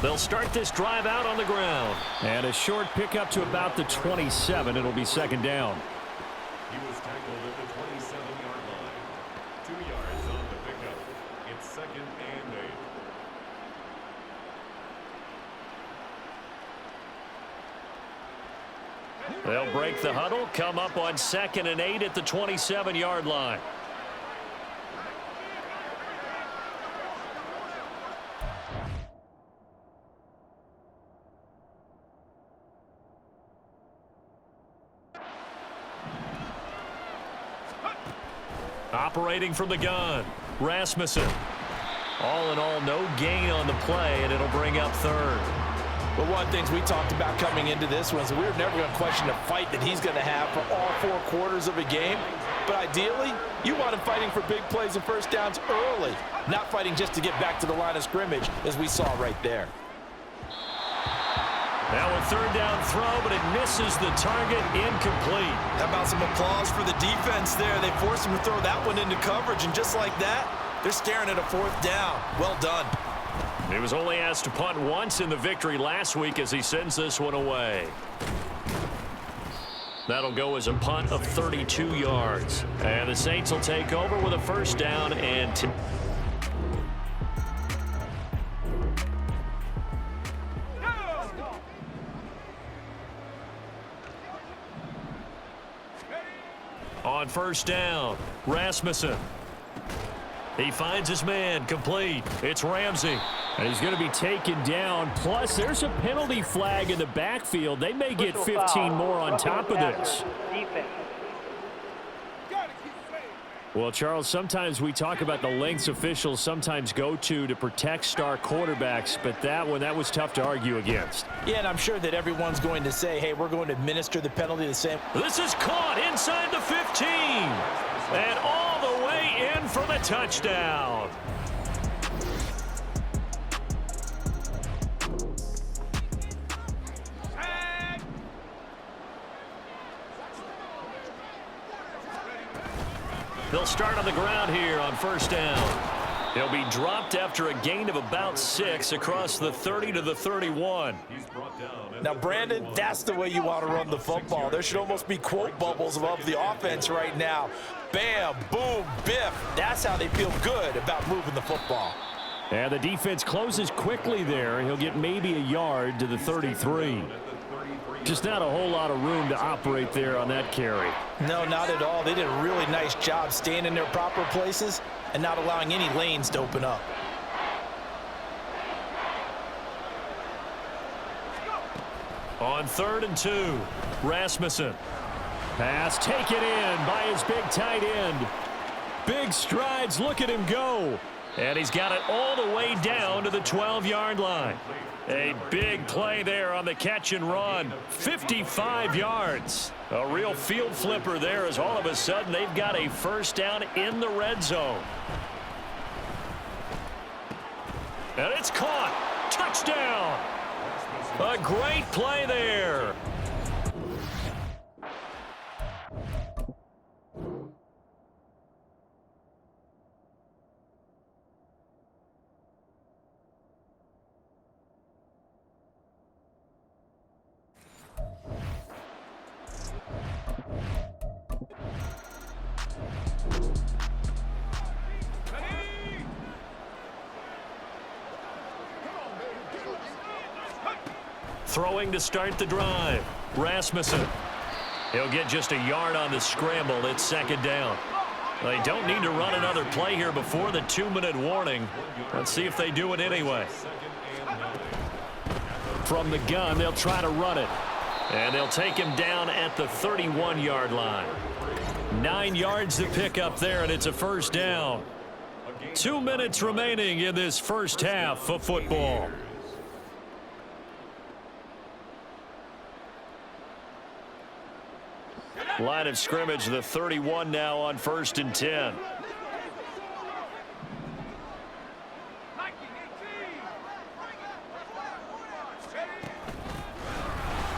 They'll start this drive out on the ground. And a short pickup to about the 27. It'll be second down. He was tackled at the 27-yard line. 2 yards on the pickup. It's second and 8. They'll break the huddle, come up on second and 8 at the 27-yard line. Operating from the gun, Rasmussen. All in all, no gain on the play, and it'll bring up third. But one of the things we talked about coming into this one is we were never going to question the fight that he's going to have for all 4 quarters of a game. But ideally, you want him fighting for big plays and first downs early, not fighting just to get back to the line of scrimmage, as we saw right there. Now a third down throw, but it misses the target, incomplete. How about some applause for the defense there? They forced him to throw that one into coverage, and just like that, they're staring at a 4th down. Well done. He was only asked to punt once in the victory last week as he sends this one away. That'll go as a punt of 32 yards. And the Saints will take over with a first down and 10. On first down, Rasmussen. He finds his man, complete. It's Ramsey. And he's going to be taken down. Plus, there's a penalty flag in the backfield. They may get 15 more on top of this. Well, Charles, sometimes we talk about the lengths officials sometimes go to protect star quarterbacks, but that was tough to argue against. Yeah, and I'm sure that everyone's going to say, hey, we're going to administer the penalty the same. This is caught inside the 15. And all the way in for the touchdown. They'll start on the ground here on first down. He'll be dropped after a gain of about 6 across the 30 to the 31. Now, Brandon, that's the way you want to run the football. There should almost be quote bubbles above the offense right now. Bam, boom, biff. That's how they feel good about moving the football. And the defense closes quickly there. He'll get maybe a yard to the 33. Just not a whole lot of room to operate there on that carry. No, not at all. They did a really nice job staying in their proper places and not allowing any lanes to open up. On 3rd and 2, Rasmussen. Pass taken in by his big tight end. Big strides, look at him go. And he's got it all the way down to the 12-yard line. A big play there on the catch and run. 55 yards. A real field flipper there as all of a sudden they've got a first down in the red zone. And it's caught. Touchdown. A great play there. Throwing to start the drive, Rasmussen. He'll get just a yard on the scramble. It's second down. They don't need to run another play here before the 2-minute warning. Let's see if they do it anyway. From the gun, they'll try to run it. And they'll take him down at the 31-yard line. 9 yards to pick up there, and it's a first down. 2 minutes remaining in this first half of football. Line of scrimmage, the 31 now on 1st and 10.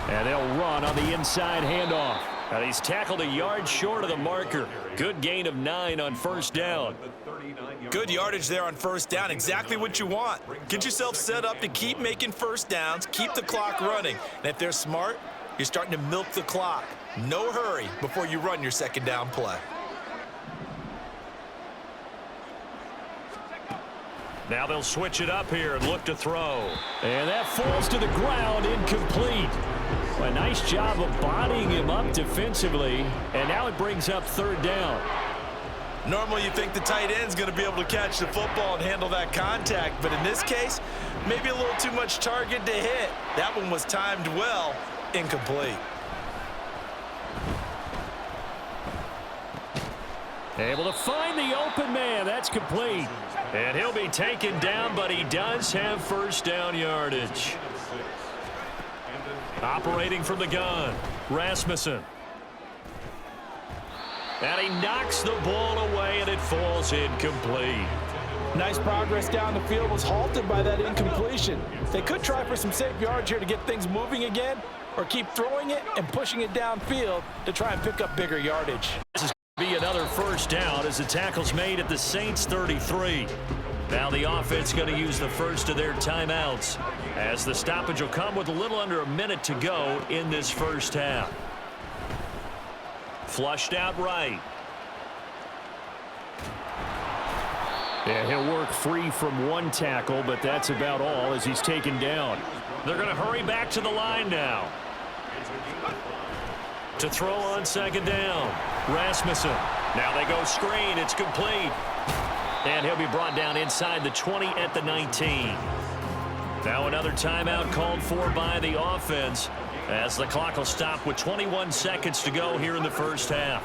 And they'll run on the inside handoff. And he's tackled a yard short of the marker. Good gain of 9 on first down. 29-yard Good yardage there on first down, exactly what you want. Get yourself set up to keep making first downs, keep the clock running. And if they're smart, you're starting to milk the clock. No hurry before you run your second down play. Now they'll switch it up here and look to throw. And that falls to the ground, incomplete. A nice job of bodying him up defensively, and now it brings up third down. Normally you think the tight end's going to be able to catch the football and handle that contact, but in this case, maybe a little too much target to hit. That one was timed well, incomplete. Able to find the open man. That's complete. And he'll be taken down, but he does have first down yardage. Operating from the gun, Rasmussen. And he knocks the ball away, and it falls incomplete. Nice progress down the field was halted by that incompletion. They could try for some safe yards here to get things moving again, or keep throwing it and pushing it downfield to try and pick up bigger yardage. This is going to be another first down as the tackle's made at the Saints 33. Now the offense going to use the first of their timeouts as the stoppage will come with a little under a minute to go in this first half. Flushed out right. Yeah, he'll work free from one tackle, but that's about all as he's taken down. They're going to hurry back to the line now. To throw on second down, Rasmussen. Now they go screen. It's complete. And he'll be brought down inside the 20 at the 19. Now another timeout called for by the offense as the clock will stop with 21 seconds to go here in the first half.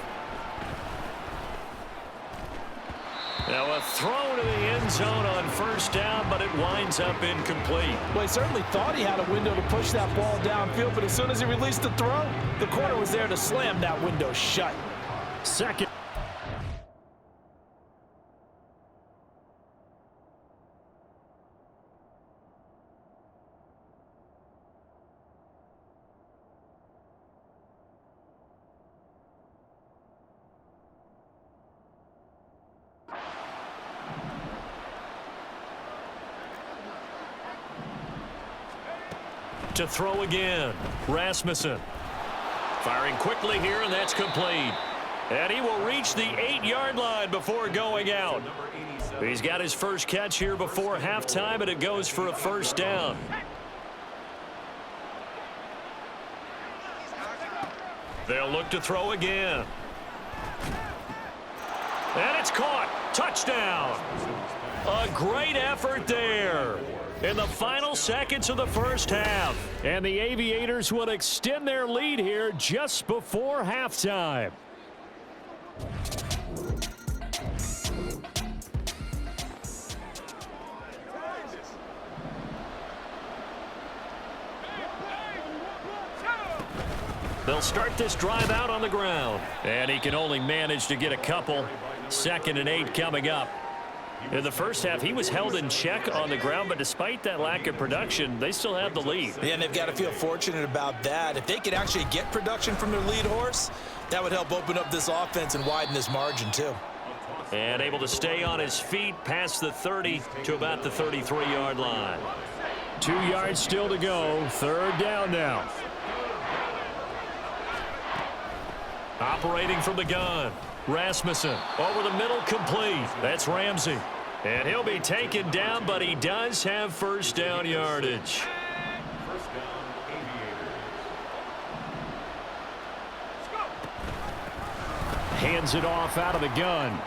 Now a throw to the end zone on first down, but it winds up incomplete. Well, he certainly thought he had a window to push that ball downfield, but as soon as he released the throw, the corner was there to slam that window shut. Second. To throw again, Rasmussen. Firing quickly here, and that's complete. And he will reach the 8-yard line before going out. He's got his first catch here before halftime, and it goes for a first down. They'll look to throw again. And it's caught. Touchdown. A great effort there in the final seconds of the first half. And the Aviators will extend their lead here just before halftime. They'll start this drive out on the ground. And he can only manage to get a couple. 2nd and 8 coming up. In the first half, he was held in check on the ground, but despite that lack of production, they still have the lead. Yeah, and they've got to feel fortunate about that. If they could actually get production from their lead horse, that would help open up this offense and widen this margin too. And able to stay on his feet past the 30 to about the 33-yard line. 2 yards still to go. 3rd down now. Operating from the gun, Rasmussen over the middle, complete. That's Ramsey. And he'll be taken down, but he does have first down yardage. First down, Aviators. Hands it off out of the gun.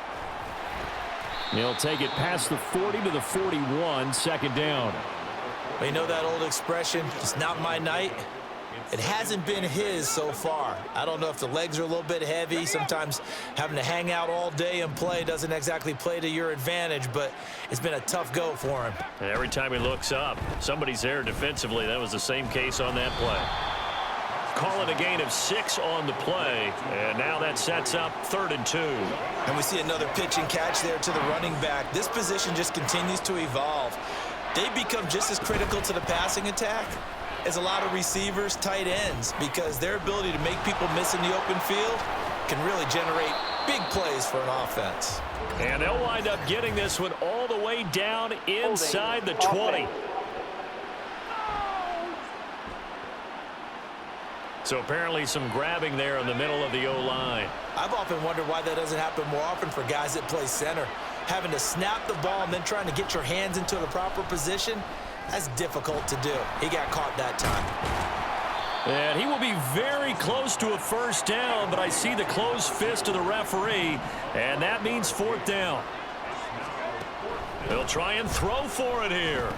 He'll take it past the 40 to the 41, 2nd down. Well, you know that old expression, it's not my night. It hasn't been his so far. I don't know if the legs are a little bit heavy. Sometimes having to hang out all day and play doesn't exactly play to your advantage, but it's been a tough go for him. And every time he looks up, somebody's there defensively. That was the same case on that play. Call it a gain of 6 on the play, and now that sets up 3rd and 2. And we see another pitch and catch there to the running back. This position just continues to evolve. They become just as critical to the passing attack as a lot of receivers, tight ends, because their ability to make people miss in the open field can really generate Big plays for an offense. And they'll wind up getting this one all the way down inside the 20. So apparently some grabbing there in the middle of the O-line. I've often wondered why that doesn't happen more often for guys that play center. Having to snap the ball and then trying to get your hands into the proper position, that's difficult to do. He got caught that time. And he will be very close to a first down, but I see the closed fist of the referee, and that means fourth down. He'll try and throw for it here.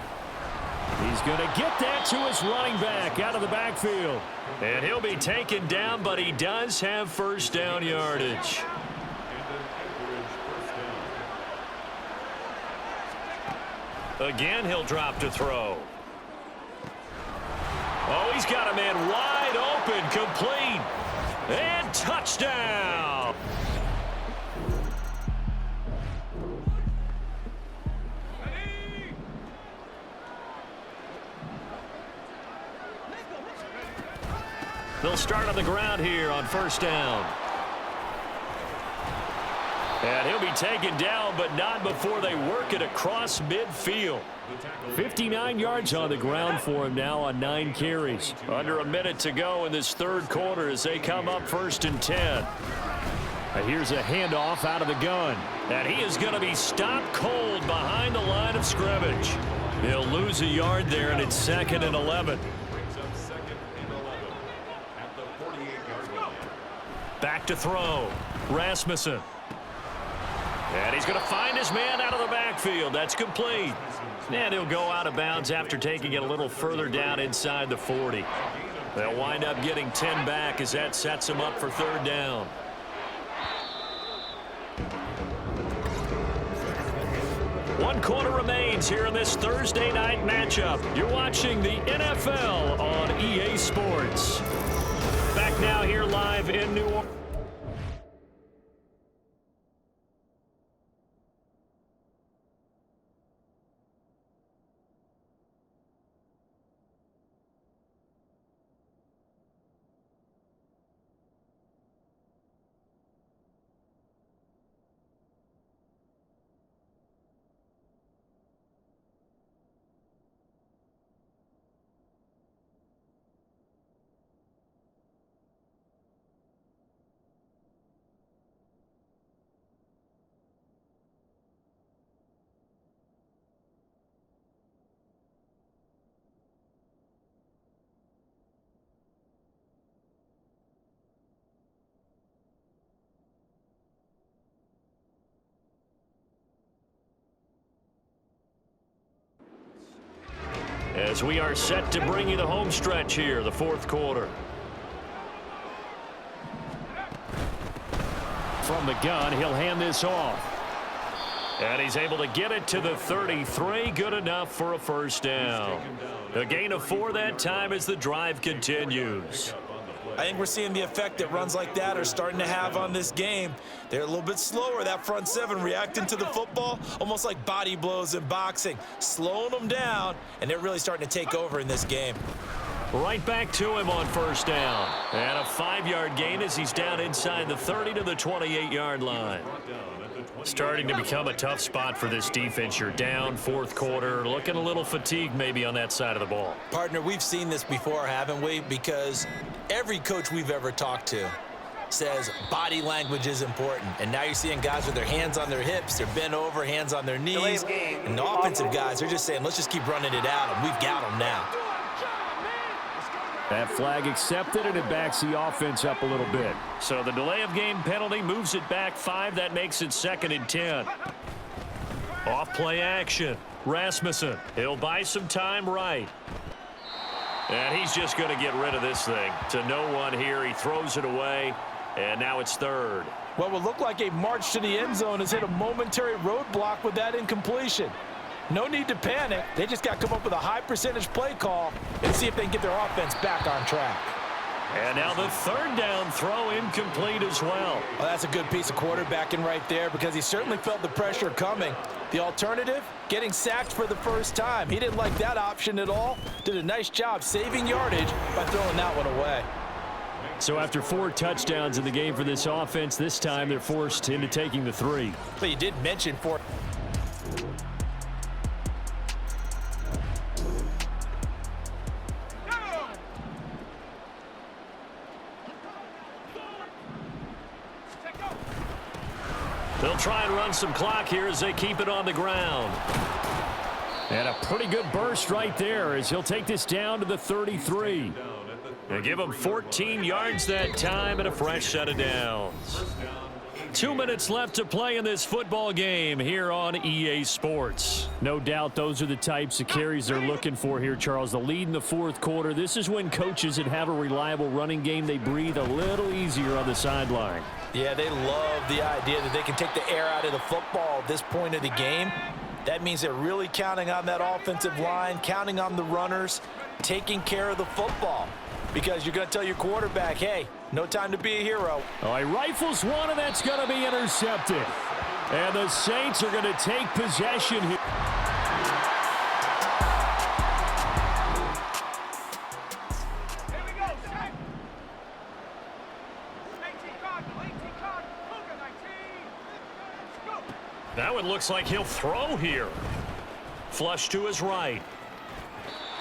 He's going to get that to his running back out of the backfield. And he'll be taken down, but he does have first down yardage. Again, he'll drop to throw. Oh, he's got a man wide open, complete, and touchdown. They'll start on the ground here on first down. And he'll be taken down, but not before they work it across midfield. 59 yards on the ground for him now on 9 carries. Under a minute to go in this third quarter as they come up 1st and 10. And here's a handoff out of the gun. And he is going to be stopped cold behind the line of scrimmage. He'll lose a yard there, and it's 2nd and 11. Back to throw. Rasmussen. And he's going to find his man out of the backfield. That's complete. And he'll go out of bounds after taking it a little further down inside the 40. They'll wind up getting 10 back as that sets him up for third down. One quarter remains here in this Thursday night matchup. You're watching the NFL on EA Sports. Back now here live in New Orleans. As we are set to bring you the home stretch here, the fourth quarter. From the gun, he'll hand this off. And he's able to get it to the 33. Good enough for a first down. A gain of 4 that time as the drive continues. I think we're seeing the effect that runs like that are starting to have on this game. They're a little bit slower, that front seven, reacting to the football, almost like body blows in boxing, slowing them down, and they're really starting to take over in this game. Right back to him on first down. And a 5-yard gain as he's down inside the 30 to the 28-yard line. Starting to become a tough spot for this defense. You're down, fourth quarter, looking a little fatigued maybe on that side of the ball. Partner, we've seen this before, haven't we? Because every coach we've ever talked to says body language is important. And now you're seeing guys with their hands on their hips, they're bent over, hands on their knees. And the offensive guys are just saying, let's just keep running it out, and we've got them now. That flag accepted, and it backs the offense up a little bit. So the delay of game penalty moves it back 5. That makes it 2nd and 10. Off play action. Rasmussen. He'll buy some time right. And he's just going to get rid of this thing. To no one here. He throws it away, and now it's 3rd. What would look like a march to the end zone has hit a momentary roadblock with that incompletion. No need to panic. They just got to come up with a high percentage play call and see if they can get their offense back on track. And now the 3rd down throw incomplete as well. Well, that's a good piece of quarterbacking right there because he certainly felt the pressure coming. The alternative, getting sacked for the first time. He didn't like that option at all. Did a nice job saving yardage by throwing that one away. So after 4 touchdowns in the game for this offense, this time they're forced into taking the 3. But you did mention They'll try and run some clock here as they keep it on the ground. And a pretty good burst right there as he'll take this down to the 33. They give him 14 yards that time and a fresh set of downs. 2 minutes left to play in this football game here on EA Sports. No doubt those are the types of carries they're looking for here, Charles. The lead in the fourth quarter. This is when coaches that have a reliable running game, they breathe a little easier on the sideline. Yeah, they love the idea that they can take the air out of the football at this point of the game. That means they're really counting on that offensive line, counting on the runners, taking care of the football. Because you're going to tell your quarterback, hey, no time to be a hero. Oh, he rifles one, and that's going to be intercepted. And the Saints are going to take possession here. That one looks like he'll throw here. Flush to his right.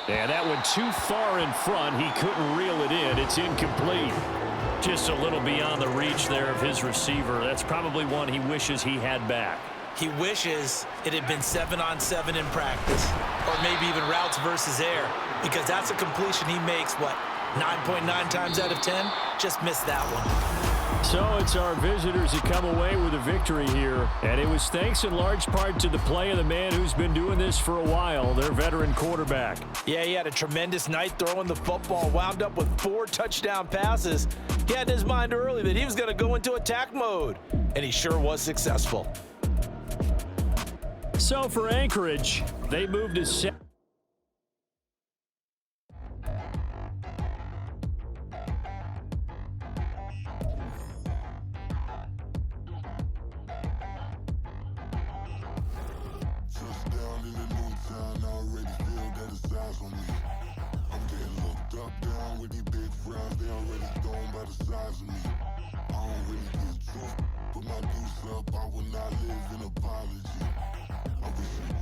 And that one too far in front. He couldn't reel it in. It's incomplete. Just a little beyond the reach there of his receiver. That's probably one he wishes he had back. He wishes it had been 7-on-7 in practice. Or maybe even routes versus air. Because that's a completion he makes, 9.9 times out of 10? Just missed that one. So it's our visitors that come away with a victory here. And it was thanks in large part to the play of the man who's been doing this for a while, their veteran quarterback. Yeah, he had a tremendous night throwing the football, wound up with 4 touchdown passes. He had in his mind early that he was going to go into attack mode, and he sure was successful. So for Anchorage, they moved to 7. Put my goose up, I will not live in apology. I wish you